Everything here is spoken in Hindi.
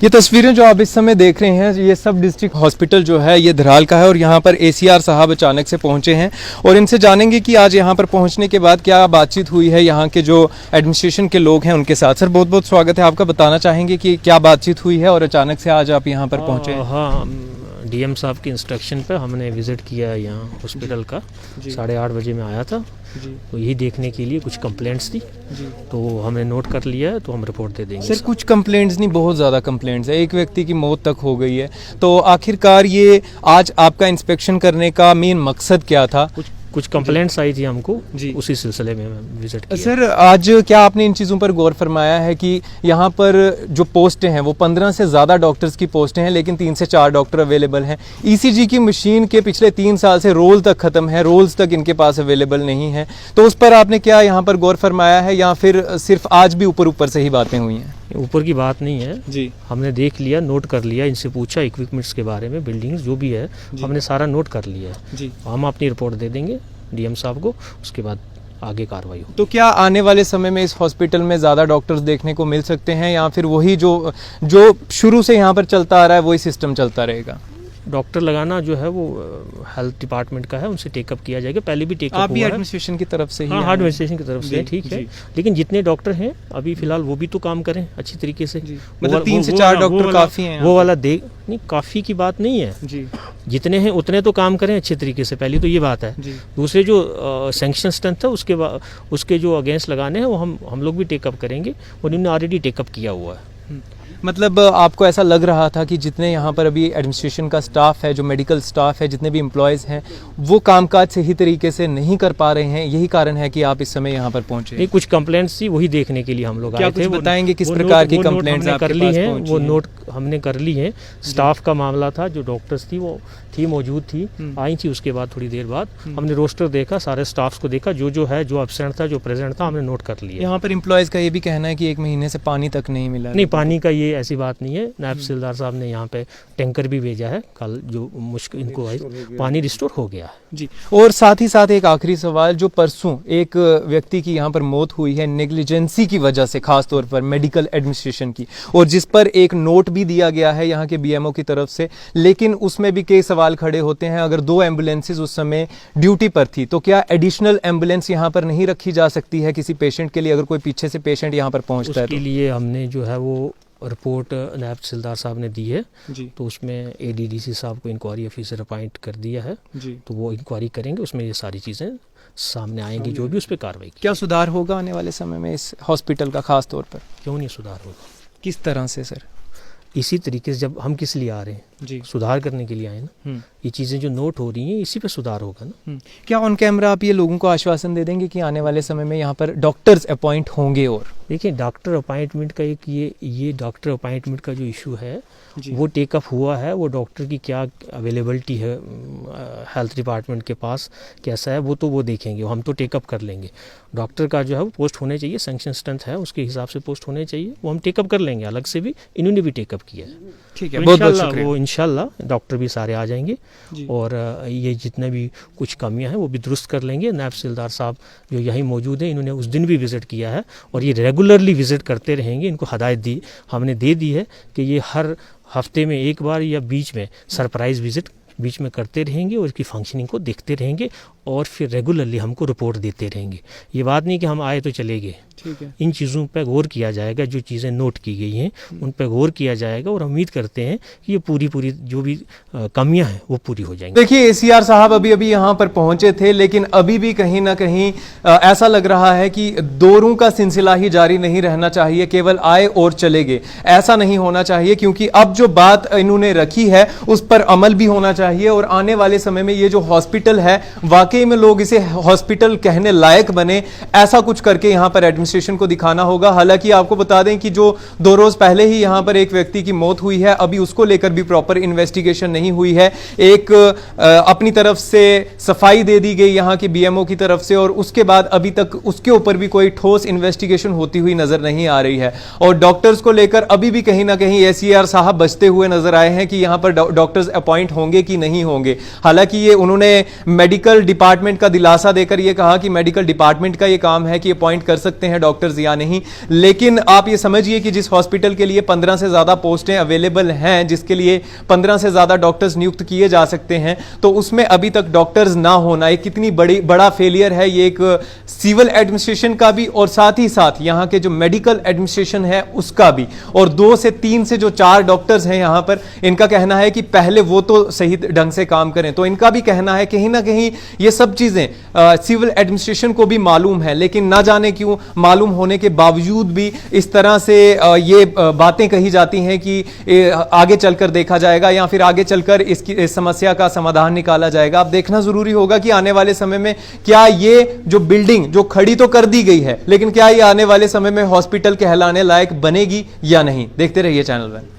ये तस्वीरें जो आप इस समय देख रहे हैं ये सब डिस्ट्रिक्ट हॉस्पिटल जो है ये धराल का है और यहाँ पर एसीआर साहब अचानक से पहुँचे हैं और इनसे जानेंगे कि आज यहाँ पर पहुँचने के बाद क्या बातचीत हुई है यहाँ के जो एडमिनिस्ट्रेशन के लोग हैं उनके साथ। सर बहुत बहुत स्वागत है आपका। बताना चाहेंगे कि क्या बातचीत हुई है और अचानक से आज आप यहाँ पर पहुँचे हैं। हाँ, डीएम साहब की इंस्ट्रक्शन पे हमने विज़िट किया यहाँ हॉस्पिटल का। 8:30 बजे में आया था तो यही देखने के लिए कुछ कंप्लेंट्स थी तो हमने नोट कर लिया है तो हम रिपोर्ट दे देंगे। सर कुछ कंप्लेंट्स नहीं, बहुत ज़्यादा कंप्लेंट्स है, एक व्यक्ति की मौत तक हो गई है। तो आखिरकार ये आज आपका इंस्पेक्शन करने का मेन मकसद क्या था? कुछ कंप्लेंट्स आई थी हमको उसी सिलसिले में विजिट किया। सर आज क्या आपने इन चीज़ों पर गौर फरमाया है कि यहाँ पर जो पोस्टें हैं वो 15 से ज़्यादा डॉक्टर्स की पोस्टें हैं लेकिन 3 से 4 डॉक्टर अवेलेबल हैं। ईसीजी की मशीन के पिछले 3 साल से रोल तक ख़त्म है, रोल्स तक इनके पास अवेलेबल नहीं है। तो उस पर आपने क्या यहाँ पर गौर फरमाया है या फिर सिर्फ आज भी ऊपर ऊपर से ही बातें हुई हैं? ऊपर की बात नहीं है जी, हमने देख लिया, नोट कर लिया, इनसे पूछा इक्विपमेंट्स के बारे में, बिल्डिंग्स जो भी है हमने सारा नोट कर लिया है जी। हम अपनी रिपोर्ट दे देंगे डीएम साहब को, उसके बाद आगे कार्रवाई हो। तो क्या आने वाले समय में इस हॉस्पिटल में ज़्यादा डॉक्टर्स देखने को मिल सकते हैं या फिर वही जो शुरू से यहाँ पर चलता आ रहा है वही सिस्टम चलता रहेगा? डॉक्टर लगाना जो है वो हेल्थ डिपार्टमेंट का है, उनसे टेकअप किया जाएगा। पहले भी टेकअप हुआ है। आप भी एडमिनिस्ट्रेशन की तरफ से ही? हाँ, एडमिनिस्ट्रेशन की तरफ से ठीक है, लेकिन जितने डॉक्टर हैं अभी फिलहाल वो भी तो काम करें अच्छी तरीके से। मतलब 3 से 4 डॉक्टर काफ़ी हैं? वो वाला नहीं, काफ़ी की बात नहीं है जी, जितने हैं उतने तो काम करें अच्छे तरीके से, पहली तो ये बात है। दूसरे जो सैंक्शन स्ट्रेंथ है उसके जो अगेंस्ट लगाने हैं वो हम लोग भी टेकअप करेंगे और इन्होंने ऑलरेडी टेकअप किया हुआ है। मतलब आपको ऐसा लग रहा था कि जितने यहाँ पर अभी एडमिनिस्ट्रेशन का स्टाफ है, जो मेडिकल स्टाफ है, जितने भी एम्प्लॉयज़ हैं वो कामकाज सही तरीके से नहीं कर पा रहे हैं, यही कारण है कि आप इस समय यहाँ पर पहुँचे? नहीं, कुछ कंप्लेंट्स थी वही देखने के लिए हम लोग आए थे। बताएंगे किस प्रकार की कंप्लेंट्स कर ली हैं? वो नोट हमने कर ली है। स्टाफ का मामला था, जो डॉक्टर्स थी वो मौजूद थी, आई थी, उसके बाद थोड़ी देर बाद हमने रोस्टर देखा, सारे स्टाफ्स को देखा, जो है जो एब्सेंट था जो प्रेजेंट था हमने नोट कर लिया। यहाँ पर एम्प्लॉयज़ का ये भी कहना है कि 1 महीने से पानी तक नहीं मिला। नहीं, पानी का ये ऐसी बात नहीं है। नायब तहसीलदार साहब ने यहाँ पे टैंकर भी भेजा है, कल जो मुश्किल इनको पानी रिस्टोर हो गया है जी। और साथ ही साथ एक आखिरी सवाल, जो परसों एक व्यक्ति की यहाँ पर मौत हुई है नेग्लिजेंसी की वजह से, खास तौर पर मेडिकल एडमिनिस्ट्रेशन की, और जिस पर एक नोट भी दिया गया है यहाँ के बीएमओ की तरफ से, लेकिन उसमें भी कई सवाल खड़े होते हैं। अगर 2 एम्बुलेंसेज उस समय ड्यूटी पर थी तो क्या एडिशनल एम्बुलेंस यहाँ पर नहीं रखी जा सकती है किसी पेशेंट के लिए, अगर कोई पीछे से पेशेंट यहाँ पर पहुँचता है? उसके लिए हमने जो है वो रिपोर्ट नायब तहसीलदार साहब ने दी है जी। तो उसमें एडीडीसी साहब को इंक्वायरी ऑफिसर अपॉइंट कर दिया है जी। तो वो इंक्वायरी करेंगे, उसमें ये सारी चीज़ें सामने आएंगी, जो भी उस पर कार्रवाई। क्या सुधार होगा आने वाले समय में इस हॉस्पिटल का खास तौर पर? क्यों नहीं सुधार होगा? किस तरह से सर? इसी तरीके से, जब हम किस लिए आ रहे हैं जी, सुधार करने के लिए आए ना। ये चीज़ें जो नोट हो रही हैं इसी पे सुधार होगा ना। क्या ऑन कैमरा आप ये लोगों को आश्वासन दे देंगे कि आने वाले समय में यहाँ पर डॉक्टर्स अपॉइंट होंगे? और देखिए, डॉक्टर अपॉइंटमेंट का एक ये डॉक्टर अपॉइंटमेंट का जो इशू है वो टेकअप हुआ है। वो डॉक्टर की क्या अवेलेबिलिटी है हेल्थ डिपार्टमेंट के पास कैसा है वो देखेंगे, हम तो टेकअप कर लेंगे। डॉक्टर का जो है वो पोस्ट होने चाहिए, सैंक्शन स्ट्रेंथ है उसके हिसाब से पोस्ट होने चाहिए, वो हम टेकअप कर लेंगे। अलग से भी इन्होंने भी टेकअप किया है। ठीक है, बहुत बहुत शुक्रिया। वो इंशाल्लाह डॉक्टर भी सारे आ जाएंगे और ये जितने भी कुछ कमियां हैं वो भी दुरुस्त कर लेंगे। नायब तहसीलदार साहब जो यहीं मौजूद हैं, इन्होंने उस दिन भी विज़िट किया है और ये रेगुलरली विज़िट करते रहेंगे। इनको हदायत हमने दे दी है कि ये हर हफ्ते में एक बार या बीच में सरप्राइज़ विज़िट बीच में करते रहेंगे और इसकी फंक्शनिंग को देखते रहेंगे और फिर रेगुलरली हमको रिपोर्ट देते रहेंगे। ये बात नहीं कि हम आए तो चले गए। ठीक है, इन चीज़ों पर गौर किया जाएगा, जो चीज़ें नोट की गई हैं उन पर गौर किया जाएगा और उम्मीद करते हैं कि ये पूरी जो भी कमियां हैं वो पूरी हो जाएंगी। देखिए, एसीआर साहब अभी यहाँ पर पहुंचे थे, लेकिन अभी भी कहीं ना कहीं ऐसा लग रहा है कि दौरों का सिलसिला ही जारी नहीं रहना चाहिए, केवल आए और चले गए, ऐसा नहीं होना चाहिए। क्योंकि अब जो बात इन्होंने रखी है उस पर अमल भी होना चाहिए और आने वाले समय में ये जो हॉस्पिटल है वाकई में लोग इसे हॉस्पिटल कहने लायक बने, ऐसा कुछ करके यहाँ पर एडमिनिस्ट्रेशन को दिखाना होगा। हालांकि आपको बता दें कि जो 2 रोज पहले ही यहाँ पर एक व्यक्ति की मौत हुई है, अभी उसको लेकर भी प्रॉपर इन्वेस्टिगेशन नहीं हुई है। एक अपनी तरफ से सफाई दे दी गई यहाँ के बीएमओ की तरफ से और उसके बाद अभी तक उसके ऊपर भी कोई ठोस इन्वेस्टिगेशन होती हुई नजर नहीं आ रही है। और डॉक्टर्स को लेकर अभी भी कहीं ना कहीं एसीआर साहब बचते हुए नजर आए हैं कि यहाँ पर डॉक्टर्स अपॉइंट होंगे कि नहीं होंगे। हालांकि ये उन्होंने मेडिकल डिपार्टमेंट का दिलासा देकर ये कहा कि मेडिकल डिपार्टमेंट का ये काम है कि अपॉइंट कर सकते हैं डॉक्टर्स या नहीं। लेकिन आप ये समझिए कि जिस हॉस्पिटल के लिए 15 से ज्यादा पोस्टें अवेलेबल हैं, जिसके लिए 15 से ज्यादा डॉक्टर्स नियुक्त किए जा सकते हैं, तो उसमें अभी तक डॉक्टर्स ना होना एक कितनी बड़ा फेलियर है। ये एक सिविल एडमिनिस्ट्रेशन का भी और साथ ही साथ यहाँ के जो मेडिकल एडमिनिस्ट्रेशन है उसका भी। और 2 से 3 से जो 4 डॉक्टर्स हैं यहाँ पर, इनका कहना है कि पहले वो तो सही ढंग से काम करें। तो इनका भी कहना है कहीं ना कहीं ये सब चीजें सिविल एडमिनिस्ट्रेशन को भी मालूम है, लेकिन ना जाने क्यों मालूम होने के बावजूद भी इस तरह से ये बातें कही जाती हैं कि आगे चलकर देखा जाएगा या फिर आगे चलकर इस समस्या का समाधान निकाला जाएगा। अब देखना जरूरी होगा कि आने वाले समय में क्या ये जो बिल्डिंग जो खड़ी तो कर दी गई है, लेकिन क्या ये आने वाले समय में हॉस्पिटल कहलाने लायक बनेगी या नहीं। देखते रहिए चैनल में।